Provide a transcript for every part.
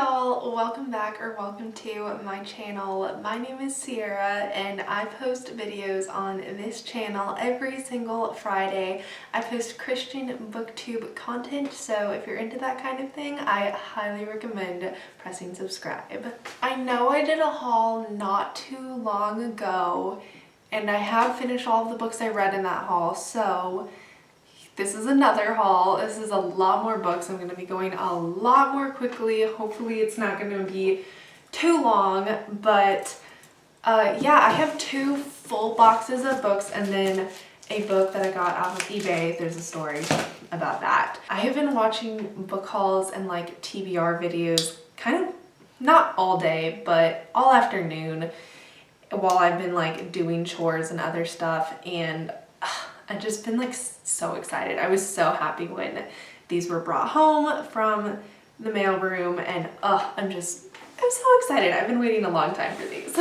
y'all, welcome back or welcome to my channel. My name is Sierra and I post videos on this channel every single Friday. I post Christian booktube content, so if you're into that kind of thing, I highly recommend pressing subscribe. I know I did a haul not too long ago and I have finished all of the books I read in that haul, so this is another haul. This is a lot more books. I'm going to be going a lot more quickly. Hopefully it's not going to be too long, but yeah, I have 2 full boxes of books and then a book that I got off of eBay. There's a story about that. I have been watching book hauls and like TBR videos kind of not all day, but all afternoon while I've been like doing chores and other stuff, and I've just been like so excited. I was so happy when these were brought home from the mailroom, and I'm so excited. I've been waiting a long time for these.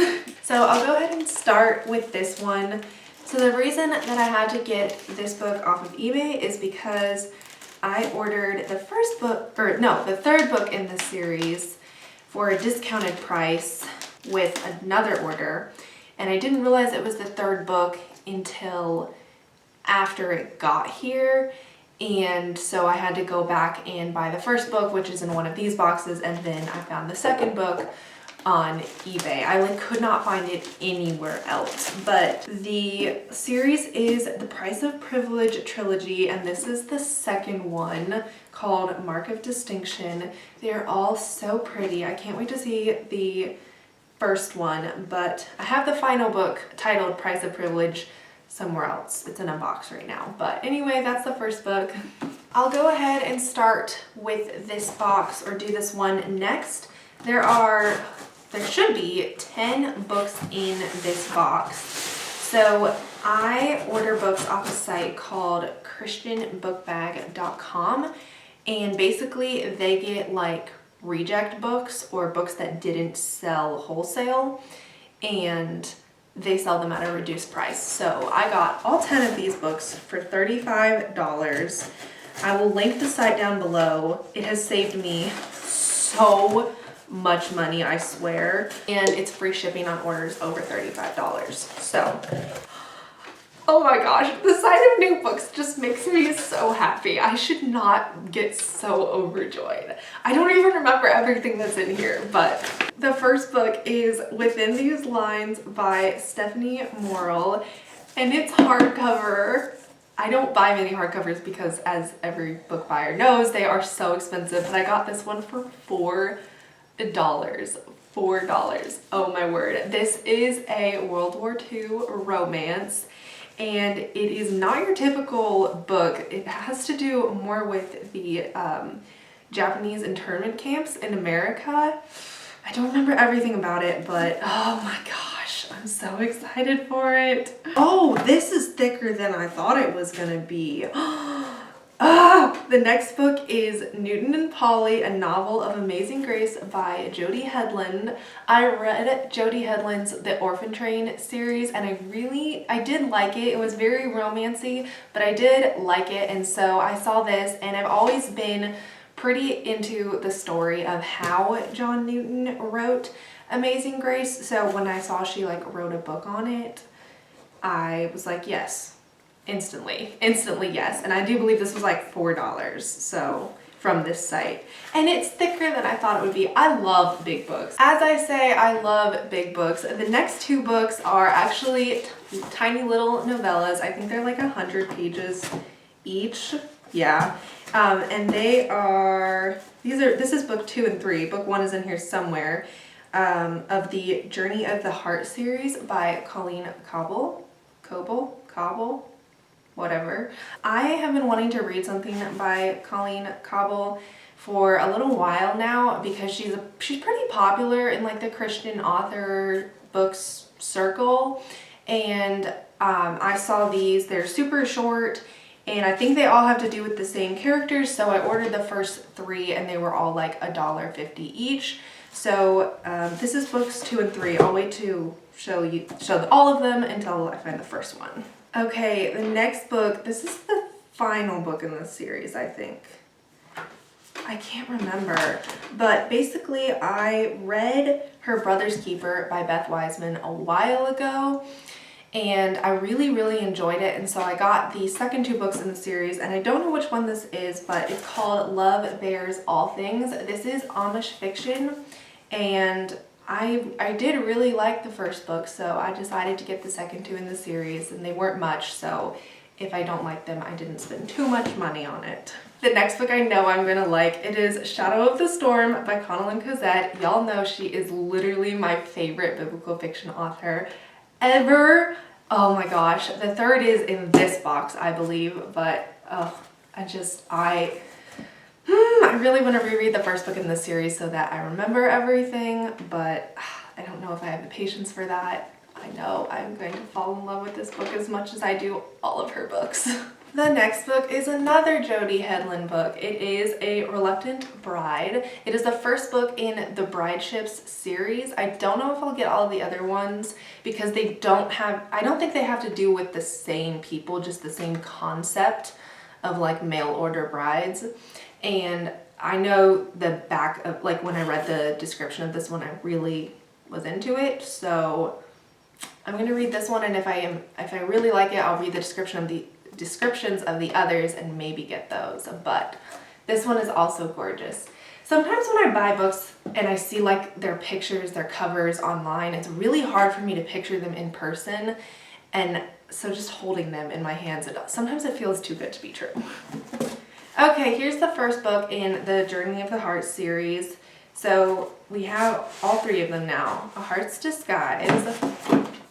So I'll go ahead and start with this one. So the reason that I had to get this book off of eBay is because I ordered the third book in the series for a discounted price with another order, and I didn't realize it was the 3rd book until after it got here, and so I had to go back and buy the 1st book, which is in one of these boxes, and then I found the 2nd book on eBay. I like could not find it anywhere else. But the series is the Price of Privilege trilogy, and this is the 2nd one called Mark of Distinction. They're all so pretty. I can't wait to see the 1st one, but I have the final book titled Price of Privilege somewhere else. It's in a box right now. But anyway, that's the 1st book. I'll go ahead and start with this box, or do this one next. There should be 10 books in this box. So I order books off a site called christianbookbag.com, and basically they get like reject books or books that didn't sell wholesale, and they sell them at a reduced price. So I got all 10 of these books for $35. I will link the site down below. It has saved me so much money, I swear. And it's free shipping on orders over $35. So, oh my gosh, the sight of new books just makes me so happy. I should not get so overjoyed. I don't even remember everything that's in here, but the 1st book is Within These Lines by Stephanie Morrell, and it's hardcover. I don't buy many hardcovers because, as every book buyer knows, they are so expensive, but I got this one for $4. $4. Oh my word. This is a World War II romance, and it is not your typical book. It has to do more with the Japanese internment camps in America. I don't remember everything about it, but oh my gosh, I'm so excited for it. Oh, this is thicker than I thought it was gonna be. The next book is Newton and Paulie, a novel of amazing grace by Jody Hedlund. I read Jody Hedlund's The Orphan Train series, and I did like it. It was very romancy, but I did like it, and so I saw this, and I've always been pretty into the story of how John Newton wrote Amazing Grace. So when I saw she like wrote a book on it, I was like, yes. Instantly yes. And I do believe this was like $4, so from this site, and it's thicker than I thought it would be. I love big books. As I say, I love big books. The next 2 books are actually tiny little novellas. I think they're like 100 pages each. Yeah. And this is book 2 and 3. Book 1 is in here somewhere, of the Journey of the Heart series by Colleen Coble, whatever. I have been wanting to read something by Colleen Coble for a little while now because she's pretty popular in like the Christian author books circle, and I saw these. They're super short, and I think they all have to do with the same characters, so I ordered the first 3 and they were all like $1.50 each. So this is books 2 and 3. I'll wait to show all of them until I find the 1st one. Okay, the next book, this is the final book in this series, I think. I can't remember, but basically I read Her Brother's Keeper by Beth Wiseman a while ago, and I really, really enjoyed it. And so I got the second 2 books in the series, and I don't know which one this is, but it's called Love Bears All Things. This is Amish fiction, and I did really like the first book, so I decided to get the second 2 in the series, and they weren't much, so if I don't like them, I didn't spend too much money on it. The next book I know I'm gonna like, it is Shadow of the Storm by Conalyn Cosette. Y'all know she is literally my favorite biblical fiction author ever. Oh my gosh, the third is in this box, I believe, but I really want to reread the first book in this series so that I remember everything, but I don't know if I have the patience for that. I know I'm going to fall in love with this book as much as I do all of her books. The next book is another Jody Hedlund book. It is A Reluctant Bride. It is the first book in the Brideships series. I don't know if I'll get all the other ones because I don't think they have to do with the same people, just the same concept of like mail order brides. And I know the back of, like when I read the description of this one, I really was into it. So I'm gonna read this one, and if I really like it, I'll read the descriptions of the others and maybe get those. But this one is also gorgeous. Sometimes when I buy books and I see like their pictures, their covers online, it's really hard for me to picture them in person, and so just holding them in my hands, sometimes it feels too good to be true. Okay, here's the first book in the Journey of the Heart series. So we have all 3 of them now. A Heart's Disguise,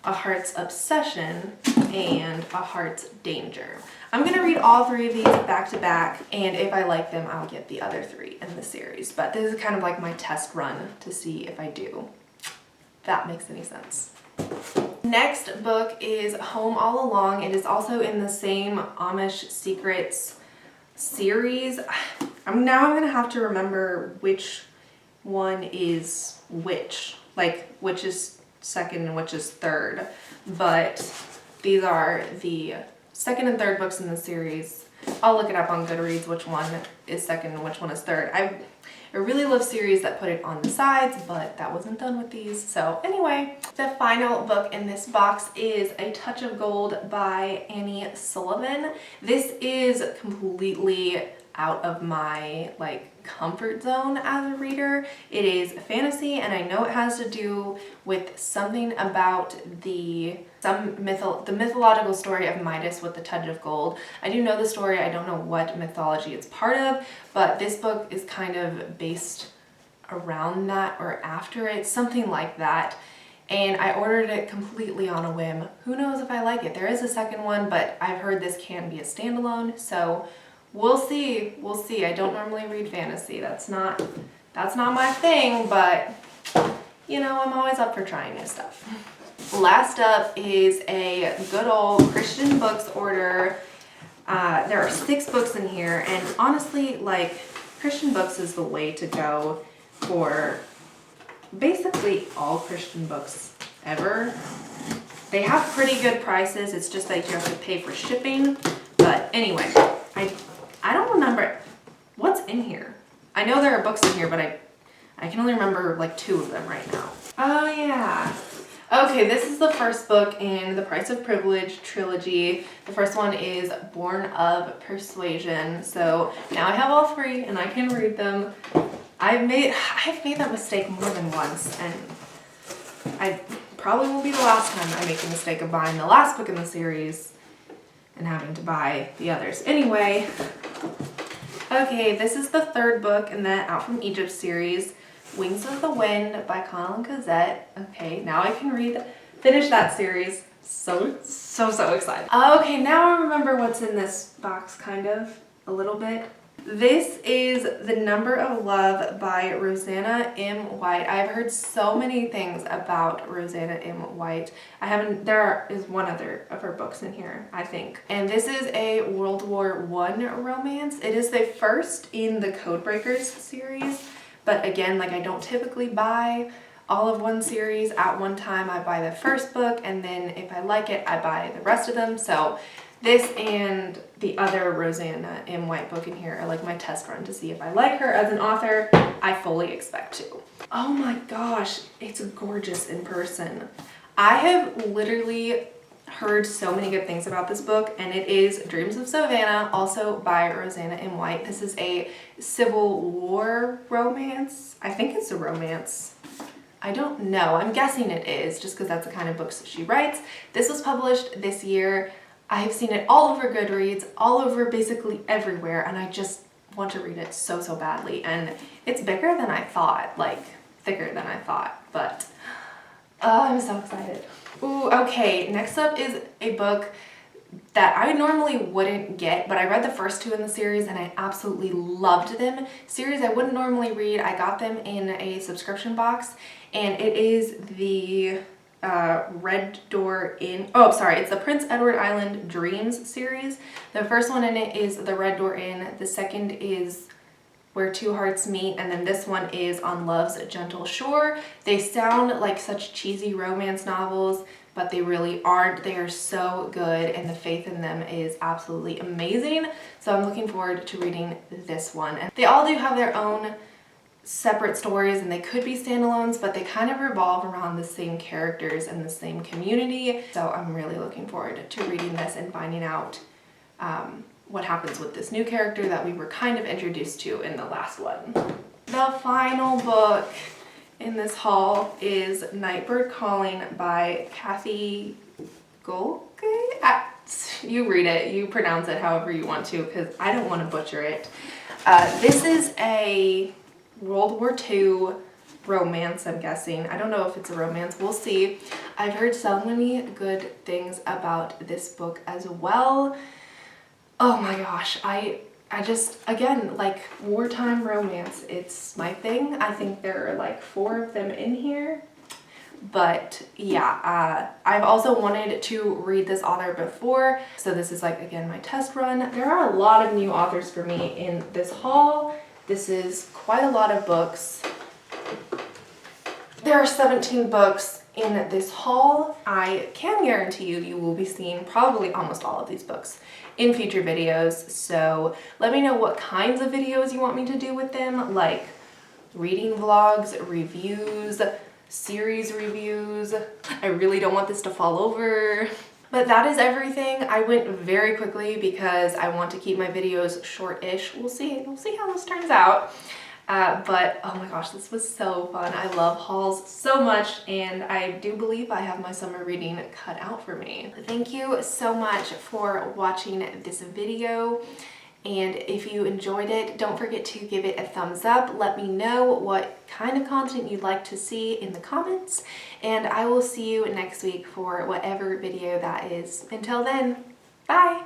A Heart's Obsession, and A Heart's Danger. I'm going to read all 3 of these back to back, and if I like them, I'll get the other 3 in the series. But this is kind of like my test run to see if I do. If that makes any sense. Next book is Home All Along. It is also in the same Amish Secrets series. I'm going to have to remember which one is which. Like, which is second and which is third, but these are the second and third books in the series. I'll look it up on Goodreads which one is second and which one is third. I really love series that put it on the sides, but that wasn't done with these. So anyway, the final book in this box is A Touch of Gold by Annie Sullivan. This is completely out of my comfort zone as a reader. It is fantasy, and I know it has to do with something about the mythological story of Midas with the touch of gold. I do know the story, I don't know what mythology it's part of, but this book is kind of based around that or after it, something like that. And I ordered it completely on a whim. Who knows if I like it? There is a second one, but I've heard this can be a standalone, so we'll see. We'll see. I don't normally read fantasy. That's not my thing, but you know, I'm always up for trying new stuff. Last up is a good old Christian books order. There are 6 books in here, and honestly, Christian books is the way to go for basically all Christian books ever. They have pretty good prices. It's just that you have to pay for shipping. But anyway, I don't remember what's in here. I know there are books in here, but I can only remember 2 of them right now. Oh yeah. Okay, this is the first book in the Price of Privilege trilogy. The first one is Born of Persuasion. So now I have all 3 and I can read them. I've made that mistake more than once, and I probably will be the last time I make the mistake of buying the last book in the series and having to buy the others. Anyway, okay, this is the 3rd book in the Out from Egypt series, Wings of the Wind by Colin Cosette. Okay, now I can finish that series. So excited. Okay, now I remember what's in this box, kind of, a little bit. This is The Number of Love by Roseanna M. White. I've heard so many things about Roseanna M. White. There is one other of her books in here, I think. And this is a World War I romance. It is the first in the Codebreakers series. But again, I don't typically buy all of one series at one time. I buy the first book, and then if I like it, I buy the rest of them. So This and the other Roseanna in White book in here are like my test run to see if I like her as an author. I fully expect to. Oh my gosh, it's gorgeous in person. I have literally heard so many good things about this book, and it is Dreams of Savannah, also by Roseanna in White. This is a Civil War romance. I think it's a romance. I don't know. I'm guessing it is, just because that's the kind of books that she writes. This was published this year. I have seen it all over Goodreads, all over basically everywhere, and I just want to read it so, so badly. And it's bigger than I thought, like thicker than I thought, but I'm so excited. Ooh, okay, next up is a book that I normally wouldn't get, but I read the first two in the series and I absolutely loved them. Series I wouldn't normally read. I got them in a subscription box, and it is the Red Door Inn. Oh, sorry, it's the Prince Edward Island Dreams series. The first one in it is the Red Door Inn. The second is Where Two Hearts Meet, and then this one is On Love's Gentle Shore. They sound like such cheesy romance novels, but they really aren't. They are so good, and the faith in them is absolutely amazing. So I'm looking forward to reading this one. And they all do have their own separate stories, and they could be standalones, but they kind of revolve around the same characters and the same community. So I'm really looking forward to reading this and finding out what happens with this new character that we were kind of introduced to in the last one. The final book in this haul is Nightbird Calling by Cathy Gohlke. You read it, you pronounce it however you want to, because I don't want to butcher it. This is a World War II romance, I'm guessing. I don't know if it's a romance, we'll see. I've heard so many good things about this book as well. Oh my gosh, I just, again, like wartime romance, it's my thing. I think there are like 4 of them in here. But yeah, I've also wanted to read this author before, so this is like, again, my test run. There are a lot of new authors for me in this haul. This is quite a lot of books. There are 17 books in this haul. I can guarantee you will be seeing probably almost all of these books in future videos, so let me know what kinds of videos you want me to do with them, like reading vlogs, reviews, series reviews. I really don't want this to fall over. But that is everything. I went very quickly because I want to keep my videos short-ish. We'll see how this turns out. But oh my gosh, this was so fun. I love hauls so much, and I do believe I have my summer reading cut out for me. Thank you so much for watching this video. And if you enjoyed it, don't forget to give it a thumbs up. Let me know what kind of content you'd like to see in the comments, and I will see you next week for whatever video that is. Until then, bye!